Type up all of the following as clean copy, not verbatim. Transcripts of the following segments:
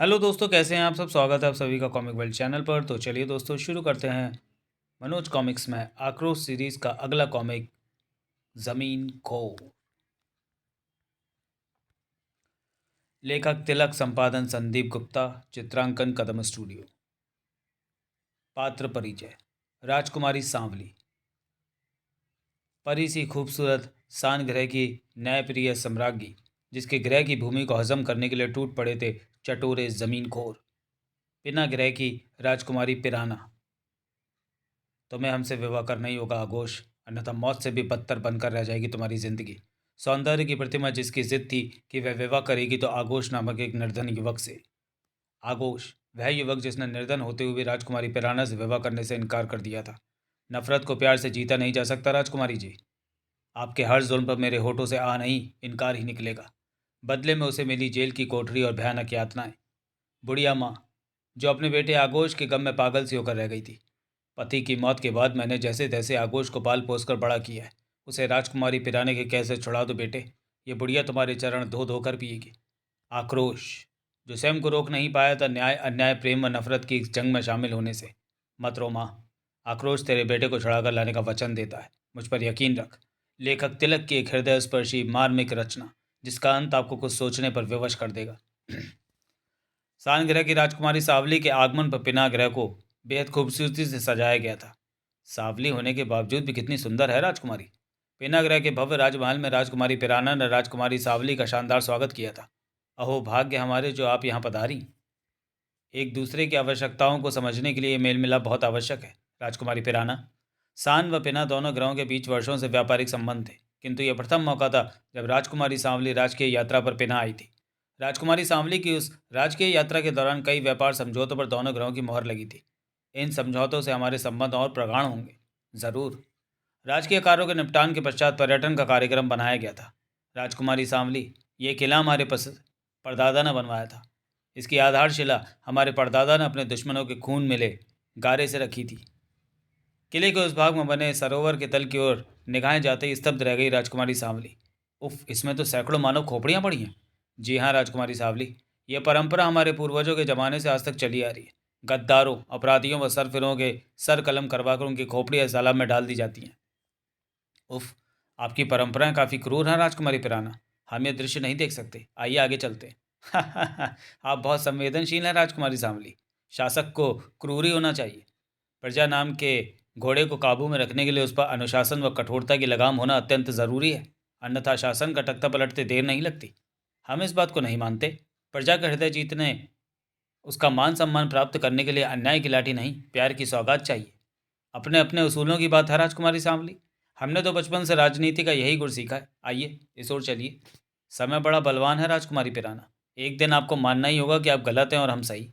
Hello दोस्तों, कैसे हैं आप सब। स्वागत है आप सभी का कॉमिक वर्ल्ड चैनल पर। तो चलिए दोस्तों, शुरू करते हैं मनोज कॉमिक्स में आक्रोश सीरीज का अगला कॉमिक, जमीन खो। लेखक तिलक, संपादन संदीप गुप्ता, चित्रांकन कदम स्टूडियो। पात्र परिचय। राजकुमारी सांवली, परी सी खूबसूरत सान ग्रह की न्यायप्रिय सम्राज्ञी, जिसके ग्रह की भूमि को हजम करने के लिए टूट पड़े थे चटोरे जमीन खोर। बिना ग्रह की राजकुमारी पिराना। तुम्हें हमसे विवाह करना ही होगा आघोष, अन्यथा मौत से भी बदतर बनकर रह जाएगी तुम्हारी जिंदगी। सौंदर्य की प्रतिमा जिसकी जिद थी कि वह विवाह करेगी तो आघोष नामक एक निर्धन युवक से। आघोष वह युवक जिसने निर्धन होते हुए राजकुमारी पिराना से विवाह करने से इनकार कर दिया था। नफरत को प्यार से जीता नहीं जा सकता राजकुमारी जी। आपके हर जुल्म पर मेरे होठों से आ नहीं, इनकार ही निकलेगा। बदले में उसे मिली जेल की कोठरी और भयानक यातनाएं। बुढ़िया माँ, जो अपने बेटे आघोष के गम में पागल सी होकर रह गई थी। पति की मौत के बाद मैंने जैसे तैसे आगोश को पाल पोस कर बड़ा किया है। उसे राजकुमारी पिराने के कैसे छुड़ा दो बेटे। ये बुढ़िया तुम्हारे चरण धो धो कर पिएगी। आक्रोश, जो स्वयं को रोक नहीं पाया था न्याय अन्याय प्रेम व नफरत की इस जंग में शामिल होने से। मत रो माँ, आक्रोश तेरे बेटे को छुड़ा कर लाने का वचन देता है। मुझ पर यकीन रख। लेखक तिलक की एक हृदय स्पर्शी मार्मिक रचना, जिसका अंत आपको कुछ सोचने पर विवश कर देगा। सान ग्रह की राजकुमारी सावली के आगमन पर पिना ग्रह को बेहद खूबसूरती से सजाया गया था। सावली होने के बावजूद भी कितनी सुंदर है राजकुमारी। पिना ग्रह के भव्य राजमहल में राजकुमारी पिराना ने राजकुमारी सावली का शानदार स्वागत किया था। अहो भाग्य हमारे जो आप यहाँ पधारी। एक दूसरे की आवश्यकताओं को समझने के लिए मेल मिलाप बहुत आवश्यक है राजकुमारी पिराना। सान व पिना दोनों ग्रहों के बीच वर्षों से व्यापारिक संबंध थे, किंतु यह प्रथम मौका था जब राजकुमारी सांवली राजकीय यात्रा पर पिना आई थी। राजकुमारी सांवली की उस राजकीय यात्रा के दौरान कई व्यापार समझौतों पर दोनों ग्रहों की मोहर लगी थी। इन समझौतों से हमारे संबंध और प्रगाढ़ होंगे। जरूर। राजकीय कार्यों के निपटान के पश्चात पर्यटन का कार्यक्रम बनाया गया था। राजकुमारी सांवली, ये किला हमारे परदादा ने बनवाया था। इसकी आधारशिला हमारे परदादा ने अपने दुश्मनों के खून मिले गारे से रखी थी। किले के उस भाग में बने सरोवर के तल की ओर निगाहें जाते ही स्तब्ध रह गई राजकुमारी सांवली। उफ, इसमें तो सैकड़ों मानव खोपड़ियां पड़ी हैं। जी हाँ राजकुमारी सांवली, यह परंपरा हमारे पूर्वजों के जमाने से आज तक चली आ रही है। गद्दारों, अपराधियों व सरफिरों के सर कलम करवाकर उनकी खोपड़ियां इस तालाब में डाल दी जाती हैं। उफ, आपकी परंपराएं काफ़ी क्रूर हैं राजकुमारी पिराना। हम ये दृश्य नहीं देख सकते, आइए आगे चलते हैं। आप बहुत संवेदनशील हैं राजकुमारी सांवली। शासक को क्रूर ही होना चाहिए। प्रजा नाम के घोड़े को काबू में रखने के लिए उस पर अनुशासन व कठोरता की लगाम होना अत्यंत ज़रूरी है, अन्यथा शासन का तख्ता पलटते देर नहीं लगती। हम इस बात को नहीं मानते। प्रजा का हृदय जीतने, उसका मान सम्मान प्राप्त करने के लिए अन्याय की लाठी नहीं, प्यार की सौगात चाहिए। अपने अपने उसूलों की बात है राजकुमारी सांवली। हमने तो बचपन से राजनीति का यही गुण सीखा है। आइए इस ओर चलिए। समय बड़ा बलवान है राजकुमारी पिराना। एक दिन आपको मानना ही होगा कि आप गलत हैं और हम सही।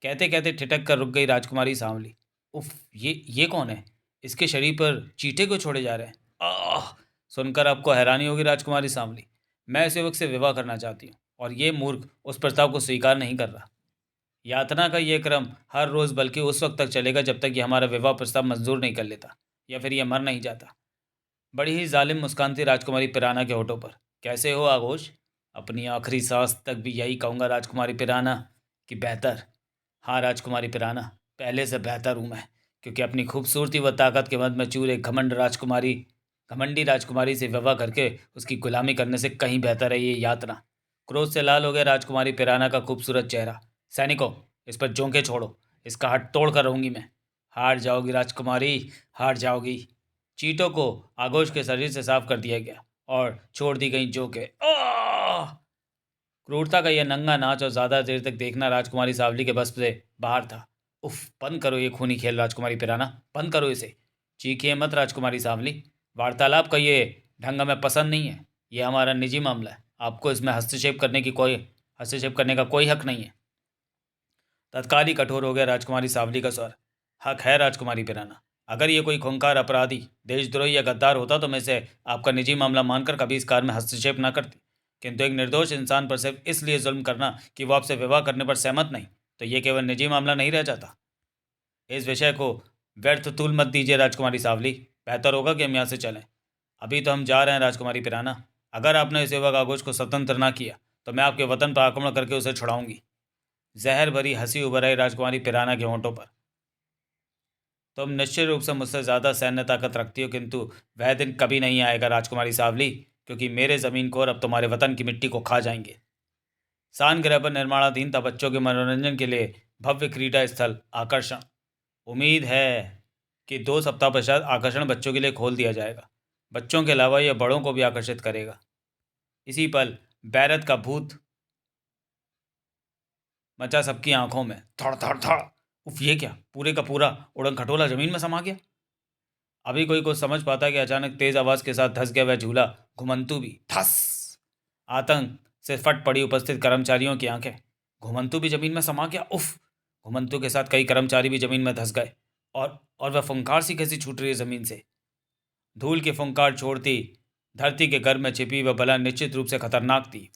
कहते कहते ठिठक कर रुक गई राजकुमारी सांवली। उफ, ये कौन है। इसके शरीर पर चींटे को छोड़े जा रहे हैं। आह, सुनकर आपको हैरानी होगी राजकुमारी सांवली। मैं इस युवक से विवाह करना चाहती हूँ और ये मूर्ख उस प्रस्ताव को स्वीकार नहीं कर रहा। यातना का ये क्रम हर रोज़ बल्कि उस वक्त तक चलेगा जब तक ये हमारा विवाह प्रस्ताव मंजूर नहीं कर लेता, या फिर ये मर नहीं जाता। बड़ी ही जालिम मुस्कान थी राजकुमारी पिराना के होठों पर। कैसे हो आघोष। अपनी आखिरी सांस तक भी यही कहूँगा राजकुमारी पिराना कि बेहतर। हाँ राजकुमारी पिराना, पहले से बेहतर हूँ मैं, क्योंकि अपनी खूबसूरती व ताकत के मद में चूर एक घमंडी राजकुमारी से विवाह करके उसकी गुलामी करने से कहीं बेहतर है ये यातना। क्रोध से लाल हो गया राजकुमारी पिराना का खूबसूरत चेहरा। सैनिकों, इस पर जोंके छोड़ो, इसका हट तोड़ कर रहूंगी मैं। हार जाओगी राजकुमारी, हार जाओगी। चीटों को आगोश के शरीर से साफ कर दिया गया और छोड़ दी गई जोंके। क्रूरता का यह नंगा नाच और ज़्यादा देर तक देखना राजकुमारी सावली के बस से बाहर था। उफ, बंद करो ये खूनी खेल राजकुमारी पिराना, बंद करो इसे। चीखिए मत राजकुमारी सावली। वार्तालाप का ये ढंग हमें पसंद नहीं है। ये हमारा निजी मामला है, आपको इसमें हस्तक्षेप करने का कोई हक नहीं है। तत्काल ही कठोर हो गया राजकुमारी सावली का स्वर। हक है राजकुमारी पिराना। अगर ये कोई खूंखार अपराधी, देशद्रोही या गद्दार होता तो मैं इसे आपका निजी मामला मानकर कभी इस कार्य में हस्तक्षेप न करती, किंतु एक निर्दोष इंसान पर सिर्फ इसलिए जुल्म करना कि वो आपसे विवाह करने पर सहमत नहीं, तो ये केवल निजी मामला नहीं रह जाता। इस विषय को व्यर्थ तूल मत दीजिए राजकुमारी सावली। बेहतर होगा कि हम यहाँ से चलें। अभी तो हम जा रहे हैं राजकुमारी पिराना। अगर आपने इस युवक आगोश को स्वतंत्र ना किया तो मैं आपके वतन पर आक्रमण करके उसे छुड़ाऊंगी। जहर भरी हंसी उभर आई राजकुमारी पिराना के होंठों पर। तुम निश्चित रूप से मुझसे ज़्यादा सैन्य ताकत रखती हो, किंतु वह दिन कभी नहीं आएगा राजकुमारी सावली, क्योंकि मेरे ज़मीन खोर अब तुम्हारे वतन की मिट्टी को खा जाएंगे। सान ग्रह पर निर्माणाधीन था बच्चों के मनोरंजन के लिए भव्य क्रीड़ा स्थल आकर्षण। उम्मीद है कि 2 सप्ताह पश्चात आकर्षण बच्चों के लिए खोल दिया जाएगा। बच्चों के अलावा यह बड़ों को भी आकर्षित करेगा। इसी पल बैरत का भूत मचा सबकी आंखों में। थड़ थड़ थड़। उफ, ये क्या, पूरे का पूरा उड़न खटोला जमीन में समा गया। अभी कोई कुछ समझ पाता कि अचानक तेज आवाज के साथ धस गया वह झूला। घुमंतु भी ठस। आतंक से फट पड़ी उपस्थित कर्मचारियों की आंखें। घुमंतु भी जमीन में समा गया। उफ। घुमंतु के साथ कई कर्मचारी भी जमीन में धस गए। और वह फुंकार सी कैसी छूट रही है जमीन से। धूल की फुंकार छोड़ती धरती के गर्भ में छिपी वह बला निश्चित रूप से खतरनाक थी।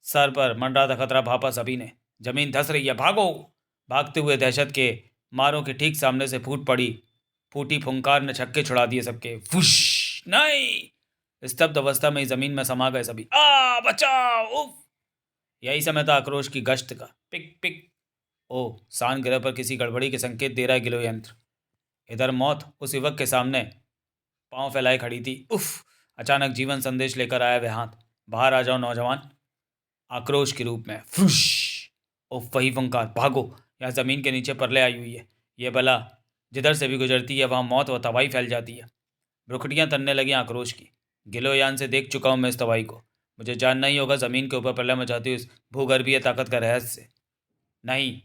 सर पर मंडराता खतरा भापा सभी ने। जमीन धस रही है, भागो। भागते हुए दहशत के मारों के ठीक सामने से फूटी फुंकार ने छक्के छुड़ा दिए सबके। फुश। नहीं। स्तब्ध अवस्था में ही जमीन में समा गए सभी। बचाओ। उफ। यही समय था आक्रोश की गश्त का। Pick pick. ओ, सान ग्रह पर किसी गड़बड़ी के संकेत दे रहा है गिलो यंत्र। इधर मौत उस युवक के सामने पांव फैलाए खड़ी थी। उफ। अचानक जीवन संदेश लेकर आया वह हाथ। बाहर आ जाओ नौजवान। आक्रोश के रूप में। फुश। उफ, वही फंकार। भागो, यहाँ जमीन के नीचे परले आई हुई है। यह बला जिधर से भी गुजरती है वहाँ मौत व तबाही फैल जाती है। भ्रुखटियाँ तनने लगी आक्रोश की। गिलोयान से देख चुका हूँ मैं इस तबाही को। मुझे जानना ही होगा जमीन के ऊपर प्रलय मचाती हुई इस भूगर्भीय ताकत का रहस्य। नहीं,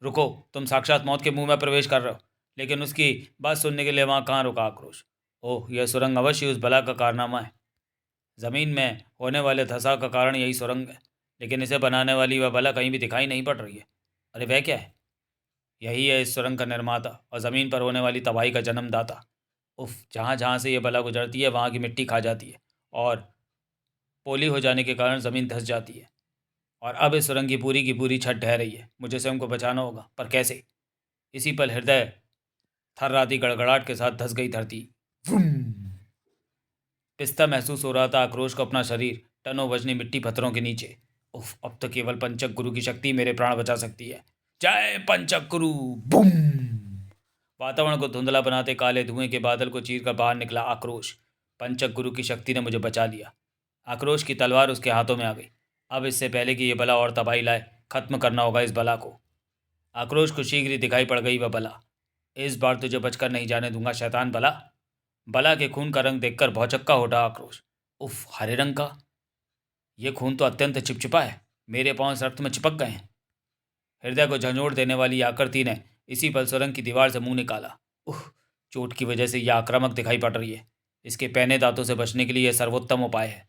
रुको, तुम साक्षात मौत के मुंह में प्रवेश कर रहे हो। लेकिन उसकी बात सुनने के लिए वहाँ कहाँ रुका आक्रोश। ओह, यह सुरंग अवश्य उस बला का कारनामा है। जमीन में होने वाले धसाव का कारण यही सुरंग है, लेकिन इसे बनाने वाली वह बला कहीं भी दिखाई नहीं पड़ रही है। अरे वह क्या है? यही है इस सुरंग का निर्माता और ज़मीन पर होने वाली तबाही का जन्मदाता। उफ, जहाँ जहाँ से ये बला गुजरती है वहाँ की मिट्टी खा जाती है और पोली हो जाने के कारण ज़मीन धंस जाती है। और अब इस सुरंग की पूरी छत ढह रही है। मुझे स्वयं को बचाना होगा, पर कैसे? इसी पल हृदय थर्राती गड़गड़ाहट के साथ धंस गई धरती। पिस्ता महसूस हो रहा था आक्रोश को अपना शरीर टनों वजनी मिट्टी पत्थरों के नीचे। उफ, अब तो केवल पंचक गुरु की शक्ति मेरे प्राण बचा सकती है। जय पंचक गुरु। बूम। वातावरण को धुंधला बनाते काले धुएं के बादल को चीरकर बाहर निकला आक्रोश। पंचक गुरु की शक्ति ने मुझे बचा लिया। आक्रोश की तलवार उसके हाथों में आ गई। अब इससे पहले कि यह बला और तबाही लाए, खत्म करना होगा इस बला को। आक्रोश को शीघ्र ही दिखाई पड़ गई वह बला। इस बार तुझे बचकर नहीं जाने दूंगा शैतान बला। बला के खून का रंग देखकर भौचक्का उठा आक्रोश। उफ, हरे रंग का। यह खून तो अत्यंत चिपचिपा है। मेरे पांव इस रक्त में चिपक गए हैं। हृदय को झंझोड़ देने वाली आकृति ने इसी पल सुरंग की दीवार से मुंह निकाला। उह, चोट की वजह से यह आक्रामक दिखाई पड़ रही है। इसके पहने दांतों से बचने के लिए यह सर्वोत्तम उपाय है।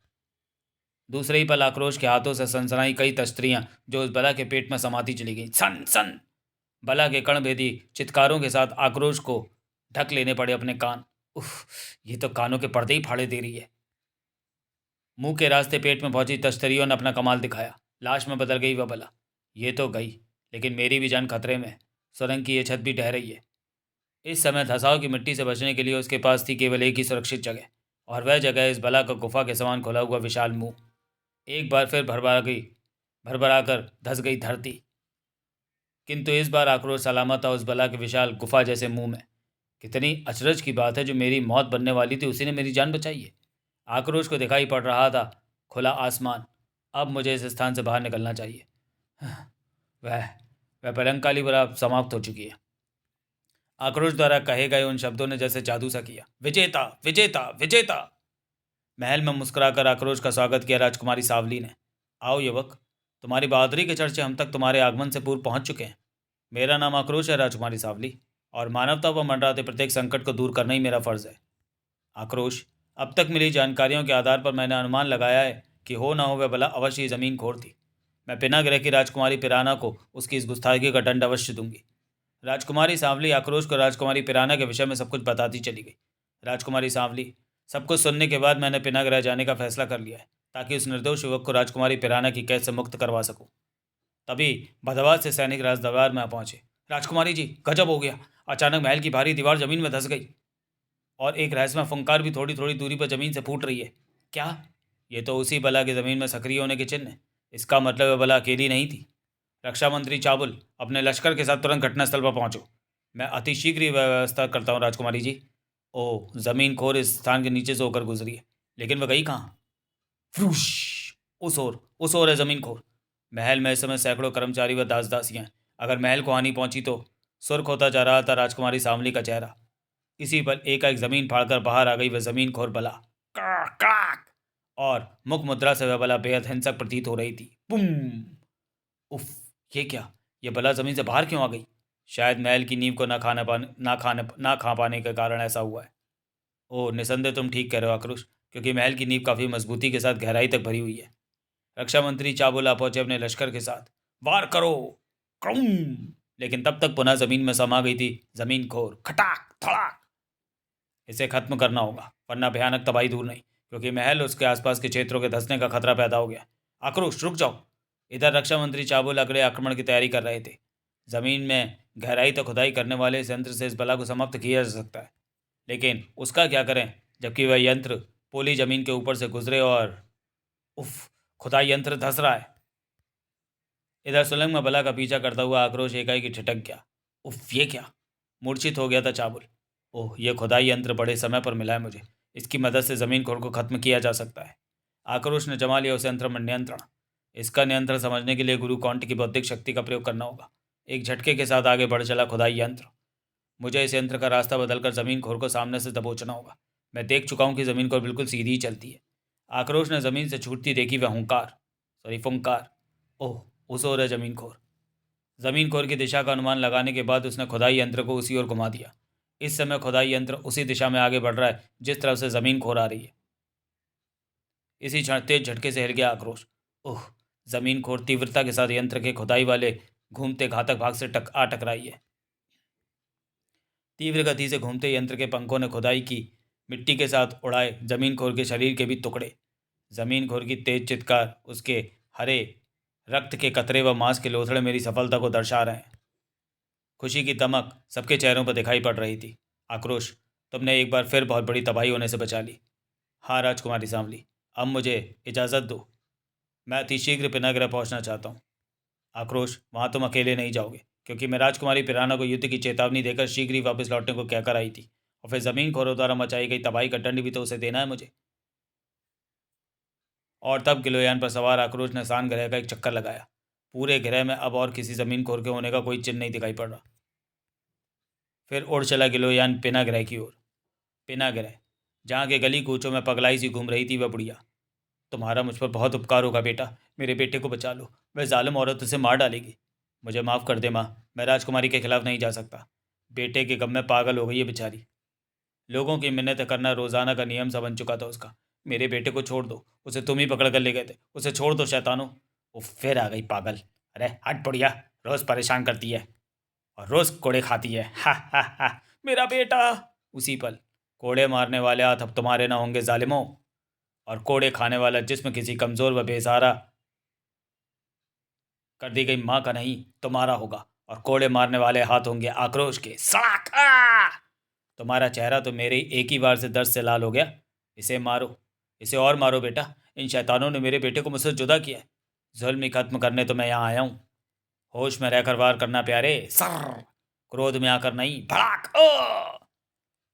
दूसरे ही पल आक्रोश के हाथों से सनसनाई कई तश्तरियां जो उस बला के पेट में समाती चली गईं। सन सन। बला के कणभेदी चित्कारों के साथ आक्रोश को ढक लेने पड़े अपने कान। उफ, ये तो कानों के पर्दे ही फाड़े दे रही है। मुंह के रास्ते पेट में पहुंची तश्तरियों ने अपना कमाल दिखाया। लाश में बदल गई वह बला। ये तो गई, लेकिन मेरी भी जान खतरे में है। सुरंग की यह छत भी ढह रही है। इस समय धसाव की मिट्टी से बचने के लिए उसके पास थी केवल एक ही सुरक्षित जगह, और वह जगह इस बला का गुफा के समान खुला हुआ विशाल मुंह। एक बार फिर भरभरा कर धस गई धरती, किंतु इस बार आक्रोश सलामत था उस बला के विशाल गुफा जैसे मुंह में। कितनी अचरज की बात है, जो मेरी मौत बनने वाली थी उसी ने मेरी जान बचाई है। आक्रोश को दिखाई पड़ रहा था खुला आसमान। अब मुझे इस स्थान से बाहर निकलना चाहिए। वह वह पलंकाली बला समाप्त हो चुकी है। आक्रोश द्वारा कहे गए उन शब्दों ने जैसे जादू सा किया। विजेता, विजेता, विजेता। महल में मुस्कुराकर आक्रोश का स्वागत किया राजकुमारी सावली ने। आओ युवक, तुम्हारी बहादुरी के चर्चे हम तक तुम्हारे आगमन से पूर्व पहुंच चुके हैं। मेरा नाम आक्रोश है राजकुमारी सावली, और मानवता व मंडराते प्रत्येक संकट को दूर करना ही मेरा फर्ज है। आक्रोश, अब तक मिली जानकारियों के आधार पर मैंने अनुमान लगाया है कि हो ना हो वह भला अवश्य ही जमीन खोर थी। मैं बिना ग्रह की राजकुमारी पिराना को उसकी इस गुस्ताखी का दंड अवश्य दूंगी। राजकुमारी सांवली आक्रोश को राजकुमारी पिराना के विषय में सब कुछ बताती चली गई। राजकुमारी सांवली, सब कुछ सुनने के बाद मैंने पिनाक रह जाने का फैसला कर लिया है, ताकि उस निर्दोष युवक को राजकुमारी पिराना की कैद से मुक्त करवा सकूं। तभी भदवाद से सैनिक राजदरबार में पहुंचे। राजकुमारी जी, गजब हो गया। अचानक महल की भारी दीवार जमीन में धंस गई और एक रहस्यमय फुंकार भी थोड़ी थोड़ी दूरी पर जमीन से फूट रही है। क्या? ये तो उसी बला के जमीन में सक्रिय होने के चिन्ह है। इसका मतलब वह बला अकेली नहीं थी। रक्षा मंत्री चाबुल, अपने लश्कर के साथ तुरंत घटनास्थल पर पहुंचो। मैं अति शीघ्र ही व्यवस्था करता हूँ राजकुमारी जी। ओह, जमीन खोर इस स्थान के नीचे से होकर गुजरी है, लेकिन वह गई कहाँ? फ्रूश! उस ओर है जमीन खोर। महल में इस समय सैकड़ों कर्मचारी व दास दासियां हैं। अगर महल को हानि पहुंची तो? सुर्ख होता जा रहा था राजकुमारी सांवली का चेहरा। इसी पर एकाएक जमीन फाड़कर बाहर आ गई वह जमीन खोर बला। काक काक! और मुख मुद्रा से वह बला बेहद हिंसक प्रतीत हो रही थी। बुम! उफ! ये क्या? ये बला जमीन से बाहर क्यों आ गई? शायद महल की नींव को ना खा पाने के कारण ऐसा हुआ है। ओह, निसंदेह तुम ठीक कह रहे हो आक्रोश, क्योंकि महल की नींव काफी मजबूती के साथ गहराई तक भरी हुई है। रक्षा मंत्री चाबुला पहुंचे अपने लश्कर के साथ। वार करो! क्रम! लेकिन तब तक पुनः जमीन में समा गई थी जमीन खोर। खटाक थड़ाक! इसे खत्म करना होगा, वरना भयानक तबाही दूर नहीं, क्योंकि महल उसके आसपास के क्षेत्रों के धंसने का खतरा पैदा हो गया। आक्रोश, रुक जाओ! इधर रक्षा मंत्री चाबुल अगले आक्रमण की तैयारी कर रहे थे। जमीन में गहराई तक खुदाई करने वाले इस यंत्र से इस बला को समाप्त किया जा सकता है, लेकिन उसका क्या करें जबकि वह यंत्र पोली जमीन के ऊपर से गुजरे और उफ! खुदाई यंत्र धंस रहा है। इधर सुलंग में बला का पीछा करता हुआ आक्रोश एकाएक ठिठक गया। उफ! ये क्या? मूर्छित हो गया था चाबुल। ओह, ये खुदाई यंत्र बड़े समय पर मिला है मुझे। इसकी मदद से जमीन खोर को खत्म किया जा सकता है। आक्रोश ने जमा लिया उस यंत्र में नियंत्रण। इसका नियंत्रण समझने के लिए गुरु कौंट की बौद्धिक शक्ति का प्रयोग करना होगा। एक झटके के साथ आगे बढ़ चला खुदाई यंत्र। मुझे इस यंत्र का रास्ता बदलकर जमीन खोर को सामने से दबोचना होगा। मैं देख चुका हूँ कि जमीन खोर बिल्कुल सीधी ही चलती है। आक्रोश ने जमीन से छूटती देखी वह फुंकार। ओह, उस ओर है जमीन खोर। जमीन खोर की दिशा का अनुमान लगाने के बाद उसने खुदाई यंत्र को उसी ओर घुमा दिया। इस समय खुदाई यंत्र उसी दिशा में आगे बढ़ रहा है जिस तरफ से जमीन खोर आ रही है। इसी क्षण तेज झटके से हिल गया आक्रोश। ओह! जमीन खोर तीव्रता के साथ यंत्र के खुदाई वाले घूमते घातक भाग से टकराई है। तीव्र गति से घूमते यंत्र के पंखों ने खुदाई की मिट्टी के साथ उड़ाए जमीन खोर के शरीर के भी टुकड़े। जमीन खोर की तेज चित्कार, उसके हरे रक्त के कतरे व मांस के लोथड़े मेरी सफलता को दर्शा रहे हैं। खुशी की दमक सबके चेहरों पर दिखाई पड़ रही थी। आक्रोश, तुमने एक बार फिर बहुत बड़ी तबाही होने से बचा ली। हाँ राजकुमारी सांवली, अब मुझे इजाज़त दो। मैं अति शीघ्र पिनागृह पहुंचना चाहता हूँ। आक्रोश, वहाँ तुम अकेले नहीं जाओगे, क्योंकि मैं राजकुमारी पिराना को युद्ध की चेतावनी देकर शीघ्र ही वापस लौटने को कहकर आई थी, और फिर जमीन खोरों द्वारा मचाई गई तबाही का दंड भी तो उसे देना है मुझे। और तब गिलोयान पर सवार आक्रोश ने सान ग्रह का एक चक्कर लगाया। पूरे ग्रह में अब और किसी जमीन खोर के होने का कोई चिन्ह नहीं दिखाई पड़ रहा। फिर उड़ चला गिलोयान पिना ग्रह की ओर। पिना ग्रह, जहाँ के गली कूचों में पगलाई सी घूम रही थी वह बुढ़िया। तुम्हारा मुझ पर बहुत उपकार होगा बेटा, मेरे बेटे को बचा लो, वह जालिम औरत उसे मार डालेगी। मुझे माफ़ कर दे माँ, मैं राजकुमारी के खिलाफ नहीं जा सकता। बेटे के गम में पागल हो गई है बेचारी। लोगों की मिन्नत करना रोजाना का नियम सा बन चुका था उसका। मेरे बेटे को छोड़ दो, उसे तुम ही पकड़ कर ले गए थे, उसे छोड़ दो शैतानो। वो फिर आ गई पागल। अरे हट बुढ़िया, रोज परेशान करती है और रोज कोड़े खाती है। हा हा हा, मेरा बेटा। उसी पल कोड़े मारने वाले हाथ अब तुम्हारे ना होंगे जालिमों, और कोड़े खाने वाला जिस्म किसी कमजोर व बेसहारा कर दी गई माँ का नहीं तुम्हारा होगा, और कोड़े मारने वाले हाथ होंगे आक्रोश के। सड़क! तुम्हारा चेहरा तो मेरे एक ही बार से दर्द से लाल हो गया। इसे मारो, इसे और मारो बेटा। इन शैतानों ने मेरे बेटे को मुझसे जुदा किया है। जुल्म ही खत्म करने तो मैं यहाँ आया हूँ। होश में रहकर वार करना प्यारे। सर! क्रोध में आकर नहीं, भड़ाक!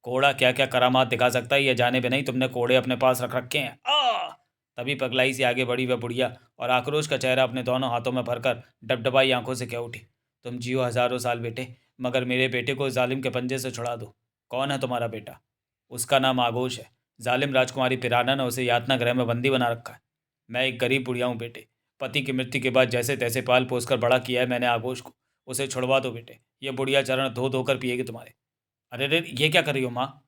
कोड़ा क्या क्या करामात दिखा सकता है, यह जाने भी नहीं तुमने कोड़े अपने पास रख रखे हैं। तभी पगलाई से आगे बढ़ी वह बुढ़िया, और आक्रोश का चेहरा अपने दोनों हाथों में भरकर डबडबाई आंखों से कह उठी, तुम जियो हजारों साल बेटे, मगर मेरे बेटे को जालिम के पंजे से छुड़ा दो। कौन है तुम्हारा बेटा? उसका नाम आगोश है। जालिम राजकुमारी पिराना ने उसे यातना गृह में बंदी बना रखा है। मैं एक गरीब बुढ़िया हूँ बेटे। पति की मृत्यु के बाद जैसे तैसे पाल पोस कर बड़ा किया है मैंने आगोश को। उसे छुड़वा दो बेटे, ये बुढ़िया चरण धो धोकर पिएगी तुम्हारे। अरे रे, ये क्या कर रही हो माँ?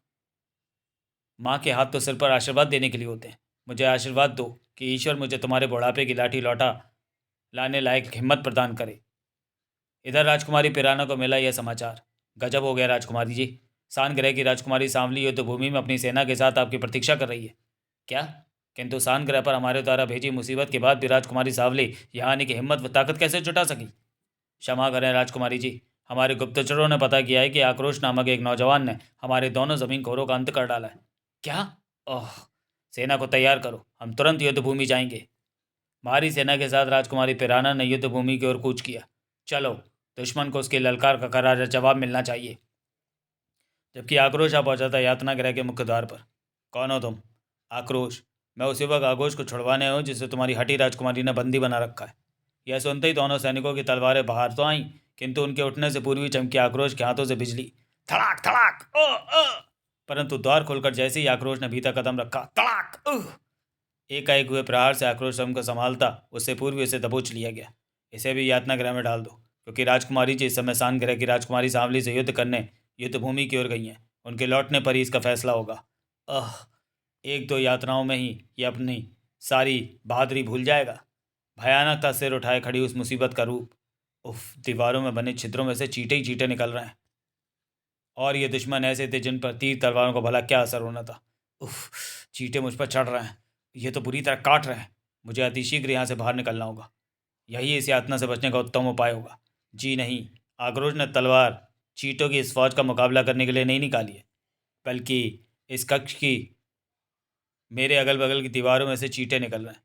माँ के हाथ तो सिर पर आशीर्वाद देने के लिए होते हैं। मुझे आशीर्वाद दो कि ईश्वर मुझे तुम्हारे बुढ़ापे की लाठी लौटा लाने लायक हिम्मत प्रदान करे। इधर राजकुमारी पिराना को मिला यह समाचार। गजब हो गया राजकुमारी जी, सान ग्रह की राजकुमारी सांवली युद्ध भूमि में अपनी सेना के साथ आपकी प्रतीक्षा कर रही है। क्या? किंतु सान ग्रह पर हमारे द्वारा भेजी मुसीबत के बाद भी राजकुमारी सांवली यहाँ आने की हिम्मत व ताकत कैसे जुटा सकी? क्षमा करें राजकुमारी जी, हमारे गुप्तचरों ने पता किया है कि आक्रोश नामक एक नौजवान ने हमारे दोनों जमीन खोरों का अंत कर डाला है। क्या? ओह! सेना को तैयार करो, हम तुरंत युद्ध भूमि जाएंगे। भारी सेना के साथ राजकुमारी पिराना ने युद्ध भूमि की ओर कूच किया। चलो, दुश्मन को उसकी ललकार का करारा जवाब मिलना चाहिए। जबकि आक्रोश आ पहुंचा था यातना गृह के मुख्य द्वार पर। कौन हो तुम? आक्रोश, मैं उस युवक आघोष को छुड़वाने हूँ जिसे तुम्हारी हठी राजकुमारी ने बंदी बना रखा है। यह सुनते ही दोनों सैनिकों की तलवारें बाहर तो आईं, किंतु उनके उठने से पूर्व ही चमकी आक्रोश के हाथों से बिजली, धड़ाक धड़ाक परंतु द्वार खोलकर जैसे ही आक्रोश ने भीतर कदम रखा, तड़ाक एकाएक हुए प्रहार से आक्रोश स्वयं को संभालता उससे पूर्व इसे दबोच लिया गया। इसे भी यातना गृह में डाल दो, क्योंकि राजकुमारी जी इस समय सान गृह की राजकुमारी सांवली से युद्ध करने युद्ध भूमि की ओर गई हैं। उनके लौटने पर ही इसका फैसला होगा। एक दो यातनाओं में ही ये अपनी सारी बहादुरी भूल जाएगा। भयानक था सिर उठाए खड़ी उस मुसीबत का रूप। उफ, दीवारों में बने छिद्रों में से चीटे ही चीटे निकल रहे हैं, और ये दुश्मन ऐसे थे जिन पर तीर तलवारों का भला क्या असर होना था। उफ, चीटे मुझ पर चढ़ रहे हैं, ये तो बुरी तरह काट रहे हैं। मुझे अतिशीघ्र यहाँ से बाहर निकलना होगा। यही इस यातना से बचने का उत्तम उपाय होगा। जी नहीं, आक्रोश ने तलवार चीटों की इस फौज का मुकाबला करने के लिए नहीं निकाली है, बल्कि इस कक्ष की मेरे अगल बगल की दीवारों में से चीटे निकल रहे हैं,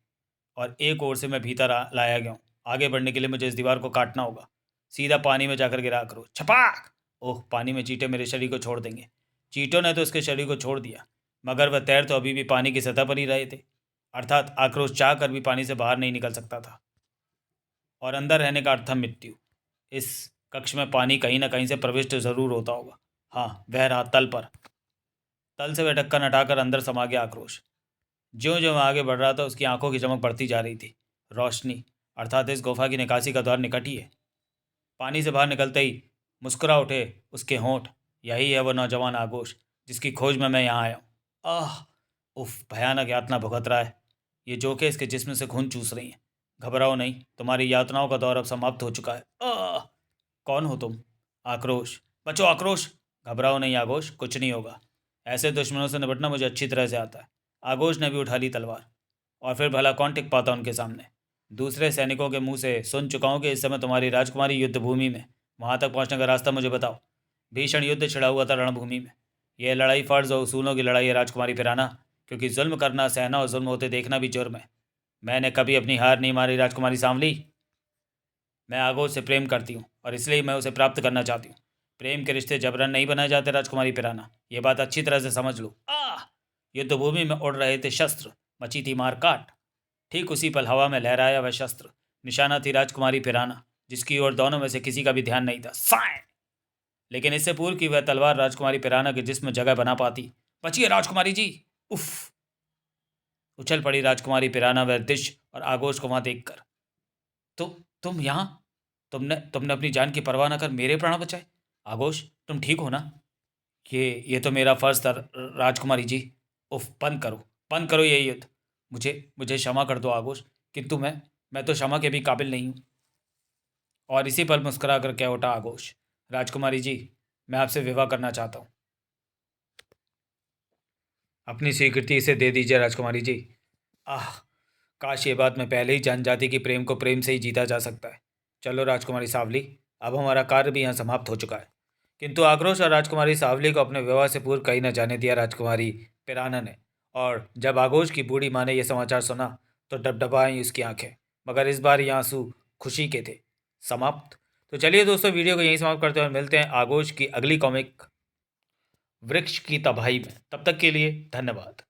और एक ओर से मैं भीतर लाया गया हूँ। आगे बढ़ने के लिए मुझे इस दीवार को काटना होगा। सीधा पानी में जाकर गिरा आक्रोश, छपाक। ओह, पानी में चीटे मेरे शरीर को छोड़ देंगे। चीटों ने तो उसके शरीर को छोड़ दिया, मगर वह तैर तो अभी भी पानी की सतह पर ही रहे थे। अर्थात आक्रोश चाह कर भी पानी से बाहर नहीं निकल सकता था, और अंदर रहने का अर्थ था मृत्यु। इस कक्ष में पानी कहीं ना कहीं से प्रविष्ट जरूर होता होगा। हाँ, वह रहा तल पर। तल से वह ढक्कन हटाकर अंदर समा गया आक्रोश। ज्यों ज्यों आगे बढ़ रहा था उसकी आंखों की चमक बढ़ती जा रही थी। रोशनी, अर्थात इस गुफा की निकासी का द्वार निकट ही है। पानी से बाहर निकलते ही मुस्कुरा उठे उसके होंठ। यही है वह नौजवान आगोश जिसकी खोज में मैं यहाँ आया हूँ। आह, उफ, भयानक यातना भुगत रहा है। ये जोके इसके जिस्म से खून चूस रही हैं। घबराओ नहीं, तुम्हारी यातनाओं का दौर अब समाप्त हो चुका है। आह, कौन हो तुम? आक्रोश, बचो आक्रोश। घबराओ नहीं आगोश, कुछ नहीं होगा। ऐसे दुश्मनों से निपटना मुझे अच्छी तरह से आता है। आगोश ने भी उठा ली तलवार, और फिर भला कौन टिक पाता उनके सामने। दूसरे सैनिकों के मुंह से सुन चुका हूँ कि इस समय तुम्हारी राजकुमारी युद्ध भूमि में। वहां तक पहुंचने का रास्ता मुझे बताओ। भीषण युद्ध छिड़ा हुआ था रणभूमि में। यह लड़ाई फर्ज और उसूलों की लड़ाई है राजकुमारी पिराना, क्योंकि जुल्म करना, सहना और जुल्म होते देखना भी जुर्म है। मैंने कभी अपनी हार नहीं मारी राजकुमारी सांवली। मैं आगोश से प्रेम करती हूँ, और इसलिए मैं उसे प्राप्त करना चाहती हूँ। प्रेम के रिश्ते जबरन नहीं बनाए जाते राजकुमारी पिराना, ये बात अच्छी तरह से समझ लो। युद्ध भूमि में उड़ रहे थे शस्त्र, मची थी मारकाट। ठीक उसी पल हवा में लहराया वह शस्त्र निशाना थी राजकुमारी पिराना, जिसकी ओर दोनों में से किसी का भी ध्यान नहीं था। साए! लेकिन इससे पूर्व की वह तलवार राजकुमारी पिराना के जिस्म जगह बना पाती। बचिए राजकुमारी जी। उफ! उछल पड़ी राजकुमारी पिराना वह दृश्य और आगोश को वहां देखकर। तुम यहाँ? तुमने तुमने अपनी जान की परवाह न कर मेरे प्राण बचाए। आगोश, तुम ठीक हो ना? ये तो मेरा फर्ज था राजकुमारी जी। उफ, बंद करो ये युद्ध। मुझे मुझे क्षमा कर दो आगोश, किंतु मैं तो क्षमा के भी काबिल नहीं हूँ। और इसी पर मुस्कुरा कर कह उठा आगोश, राजकुमारी जी, मैं आपसे विवाह करना चाहता हूँ। अपनी स्वीकृति इसे दे दीजिए राजकुमारी जी। आह, काश ये बात मैं पहले ही जान जाती कि प्रेम को प्रेम से ही जीता जा सकता है। चलो राजकुमारी सावली, अब हमारा कार्य भी यहाँ समाप्त हो चुका है। किंतु आक्रोश और राजकुमारी सावली को अपने विवाह से पूर्व कहीं न जाने दिया राजकुमारी पिराना ने। और जब आगोश की बूढ़ी माँ ने यह समाचार सुना तो डबडबाई उसकी आंखें, मगर इस बार ये आंसू खुशी के थे। समाप्त। तो चलिए दोस्तों, वीडियो को यहीं समाप्त करते हैं और मिलते हैं आगोश की अगली कॉमिक वृक्ष की तबाही में। तब तक के लिए धन्यवाद।